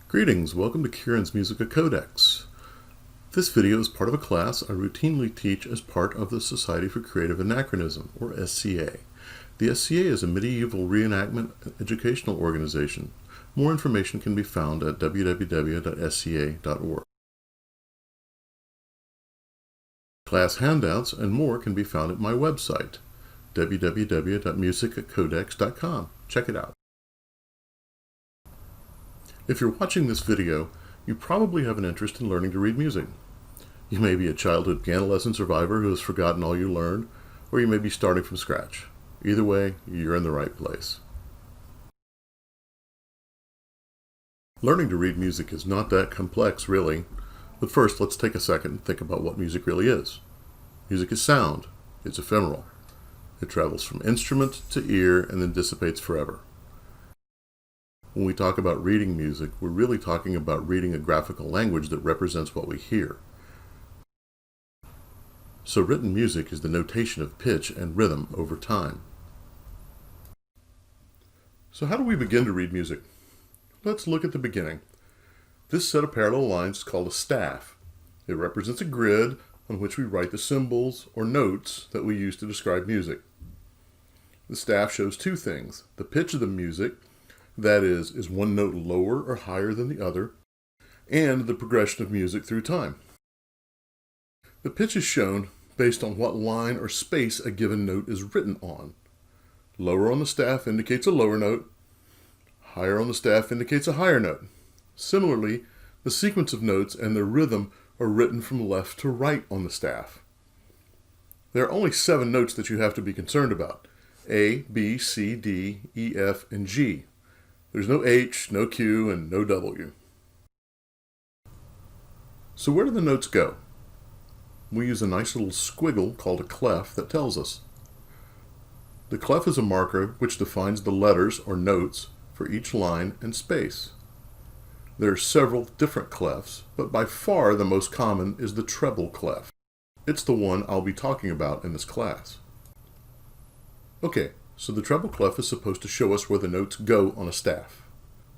Greetings, welcome to Kieran's Musica Codex. This video is part of a class I routinely teach as part of the Society for Creative Anachronism, or SCA. The SCA is a medieval reenactment educational organization. More information can be found at www.sca.org. Class handouts and more can be found at my website, www.musicacodex.com. Check it out. If you're watching this video, you probably have an interest in learning to read music. You may be a childhood piano lesson survivor who has forgotten all you learned, or you may be starting from scratch. Either way, you're in the right place. Learning to read music is not that complex, really. But first, let's take a second and think about what music really is. Music is sound. It's ephemeral. It travels from instrument to ear and then dissipates forever. When we talk about reading music, we're really talking about reading a graphical language that represents what we hear. So written music is the notation of pitch and rhythm over time. So how do we begin to read music? Let's look at the beginning. This set of parallel lines is called a staff. It represents a grid on which we write the symbols or notes that we use to describe music. The staff shows two things: the pitch of the music, that is one note lower or higher than the other, and the progression of music through time. The pitch is shown based on what line or space a given note is written on. Lower on the staff indicates a lower note. Higher on the staff indicates a higher note. Similarly, the sequence of notes and their rhythm are written from left to right on the staff. There are only 7 notes that you have to be concerned about: A, B, C, D, E, F, and G. There's no H, no Q, and no W. So where do the notes go? We use a nice little squiggle called a clef that tells us. The clef is a marker which defines the letters or notes for each line and space. There are several different clefs, but by far the most common is the treble clef. It's the one I'll be talking about in this class. Okay, so the treble clef is supposed to show us where the notes go on a staff.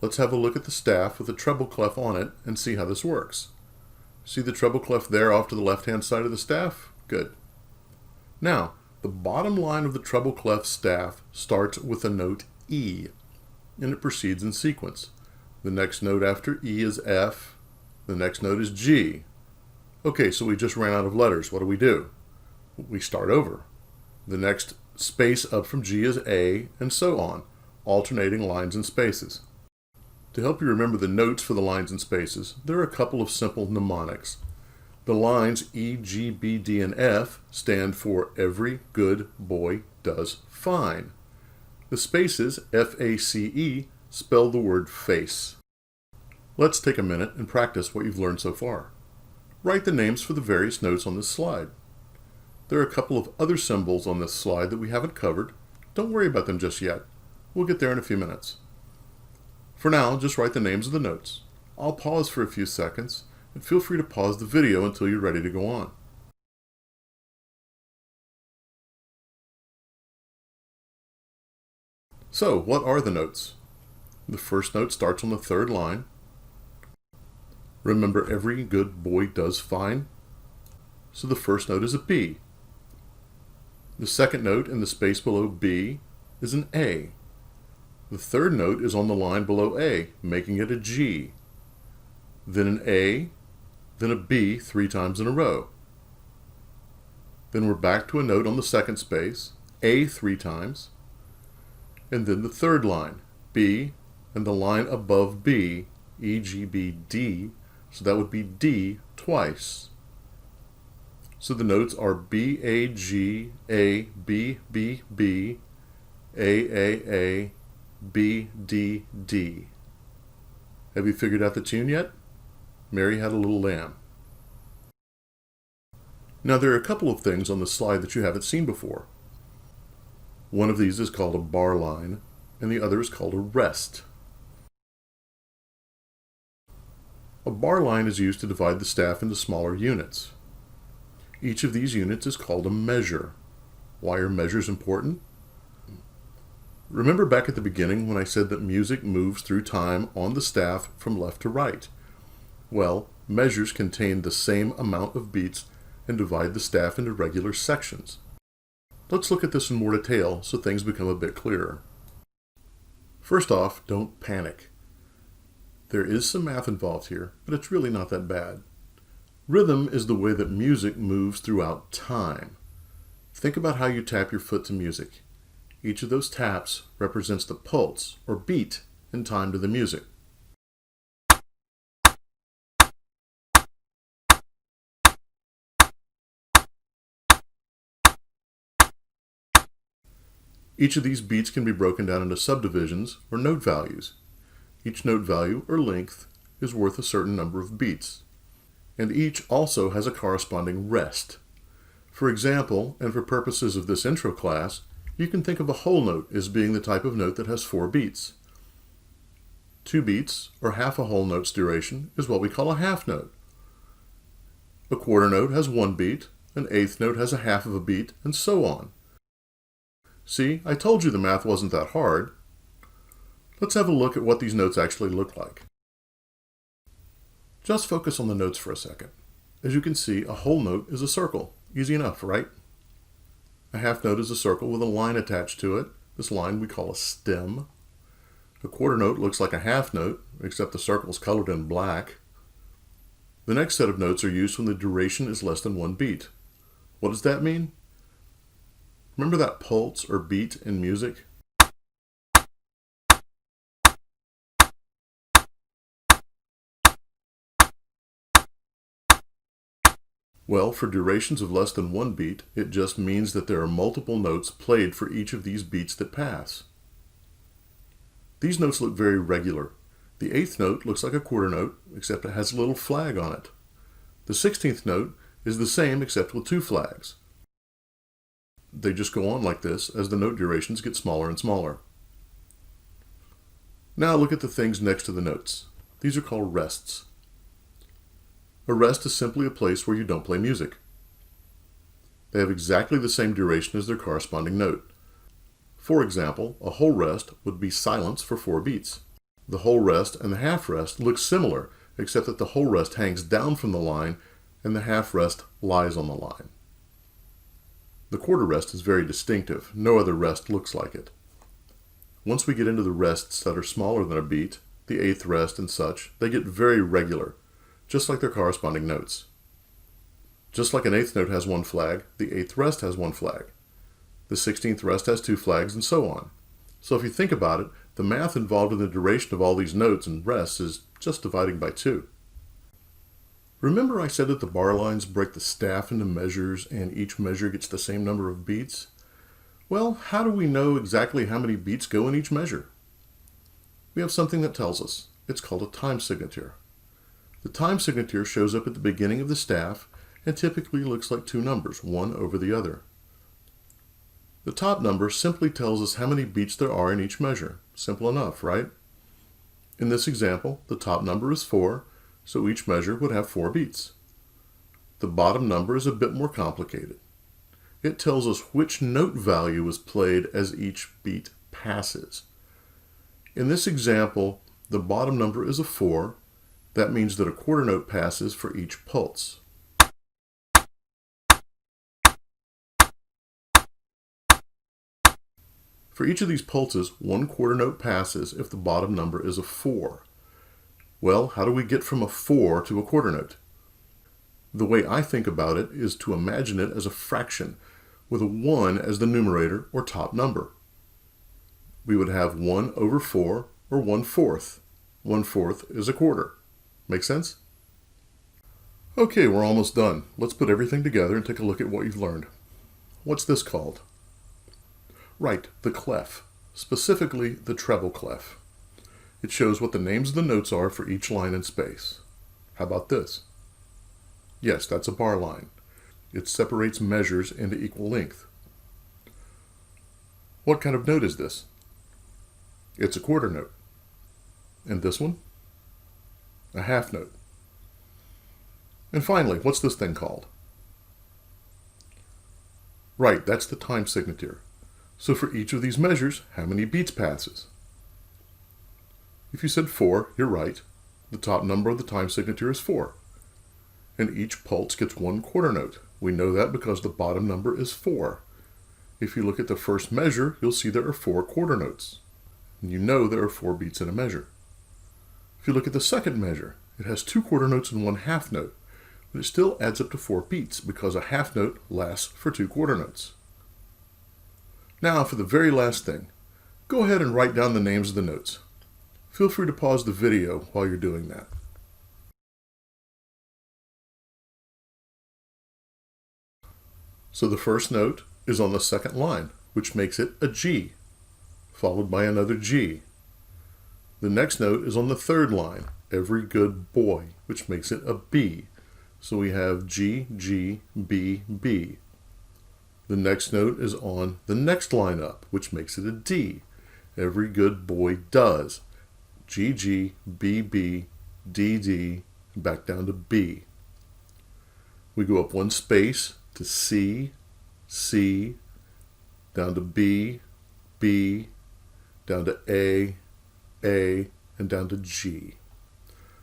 Let's have a look at the staff with the treble clef on it and see how this works. See the treble clef there off to the left-hand side of the staff? Good. Now, the bottom line of the treble clef staff starts with the note E, and it proceeds in sequence. The next note after E is F, the next note is G. Okay, so we just ran out of letters. What do? We start over. The next space up from G is A, and so on, alternating lines and spaces. To help you remember the notes for the lines and spaces, there are a couple of simple mnemonics. The lines E, G, B, D, and F stand for every good boy does fine. The spaces, F, A, C, E, spell the word face. Let's take a minute and practice what you've learned so far. Write the names for the various notes on this slide. There are a couple of other symbols on this slide that we haven't covered. Don't worry about them just yet. We'll get there in a few minutes. For now, just write the names of the notes. I'll pause for a few seconds, and feel free to pause the video until you're ready to go on. So, what are the notes? The first note starts on the 3rd line. Remember, every good boy does fine. So the first note is a B. The second note in the space below B is an A. The third note is on the line below A, making it a G. Then an A, then a B 3 times in a row. Then we're back to a note on the second space, A 3 times, and then the third line, B, and the line above B, E, G, B, D, so that would be D twice. So the notes are B, A, G, A, B, B, B, A, B, D, D. Have you figured out the tune yet? Mary Had a Little Lamb. Now there are a couple of things on the slide that you haven't seen before. One of these is called a bar line, and the other is called a rest. A bar line is used to divide the staff into smaller units. Each of these units is called a measure. Why are measures important? Remember back at the beginning when I said that music moves through time on the staff from left to right? Well, measures contain the same amount of beats and divide the staff into regular sections. Let's look at this in more detail so things become a bit clearer. First off, don't panic. There is some math involved here, but it's really not that bad. Rhythm is the way that music moves throughout time. Think about how you tap your foot to music. Each of those taps represents the pulse or beat in time to the music. Each of these beats can be broken down into subdivisions or note values. Each note value or length is worth a certain number of beats. And each also has a corresponding rest. For example, and for purposes of this intro class, you can think of a whole note as being the type of note that has 4 beats. 2 beats, or half a whole note's duration, is what we call a half note. A quarter note has 1 beat, an eighth note has a half of a beat, and so on. See, I told you the math wasn't that hard. Let's have a look at what these notes actually look like. Just focus on the notes for a second. As you can see, a whole note is a circle. Easy enough, right? A half note is a circle with a line attached to it. This line we call a stem. A quarter note looks like a half note, except the circle is colored in black. The next set of notes are used when the duration is less than 1 beat. What does that mean? Remember that pulse or beat in music? Well, for durations of less than 1 beat, it just means that there are multiple notes played for each of these beats that pass. These notes look very regular. The eighth note looks like a quarter note, except it has a little flag on it. The 16th note is the same except with 2 flags. They just go on like this as the note durations get smaller and smaller. Now look at the things next to the notes. These are called rests. A rest is simply a place where you don't play music. They have exactly the same duration as their corresponding note. For example, a whole rest would be silence for 4 beats. The whole rest and the half rest look similar, except that the whole rest hangs down from the line and the half rest lies on the line. The quarter rest is very distinctive. No other rest looks like it. Once we get into the rests that are smaller than a beat, the eighth rest and such, they get very regular, just like their corresponding notes. Just like an eighth note has 1 flag, the eighth rest has 1 flag. The 16th rest has 2 flags, and so on. So if you think about it, the math involved in the duration of all these notes and rests is just dividing by 2. Remember I said that the bar lines break the staff into measures and each measure gets the same number of beats? Well, how do we know exactly how many beats go in each measure? We have something that tells us. It's called a time signature. The time signature shows up at the beginning of the staff and typically looks like 2 numbers, one over the other. The top number simply tells us how many beats there are in each measure. Simple enough, right? In this example, the top number is 4, so each measure would have 4 beats. The bottom number is a bit more complicated. It tells us which note value is played as each beat passes. In this example, the bottom number is a 4. That means that a quarter note passes for each pulse. For each of these pulses, 1 quarter note passes if the bottom number is a 4. Well, how do we get from a 4 to a quarter note? The way I think about it is to imagine it as a fraction, with a 1 as the numerator or top number. We would have 1 over 4, or 1/4. 1/4 is a quarter. Make sense? Okay, we're almost done. Let's put everything together and take a look at what you've learned. What's this called? Right, the clef, specifically the treble clef. It shows what the names of the notes are for each line in space. How about this? Yes, that's a bar line. It separates measures into equal length. What kind of note is this? It's a quarter note. And this one? A half note. And finally, what's this thing called? Right, that's the time signature. So for each of these measures, how many beats passes? If you said 4, you're right. The top number of the time signature is 4. And each pulse gets one quarter note. We know that because the bottom number is 4. If you look at the first measure, you'll see there are 4 quarter notes. And you know there are 4 beats in a measure. If you look at the second measure, it has 2 quarter notes and 1 half note, but it still adds up to 4 beats because a half note lasts for 2 quarter notes. Now for the very last thing, go ahead and write down the names of the notes. Feel free to pause the video while you're doing that. So the first note is on the second line, which makes it a G, followed by another G. The next note is on the third line, every good boy, which makes it a B. So we have G, G, B, B. The next note is on the next line up, which makes it a D. Every good boy does. G, G, B, B, D, D, back down to B. We go up one space to C, C, down to B, B, down to A, and down to G.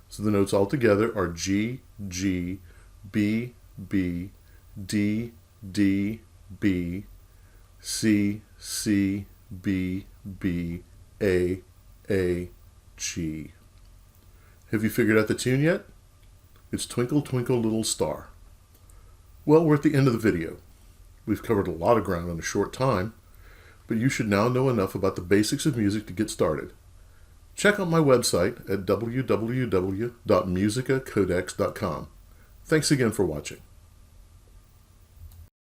So the notes all together are G, G, B, B, D, D, B, C, C, B, B, A, G. Have you figured out the tune yet? It's Twinkle, Twinkle, Little Star. Well, we're at the end of the video. We've covered a lot of ground in a short time, but you should now know enough about the basics of music to get started. Check out my website at www.musicacodex.com. Thanks again for watching.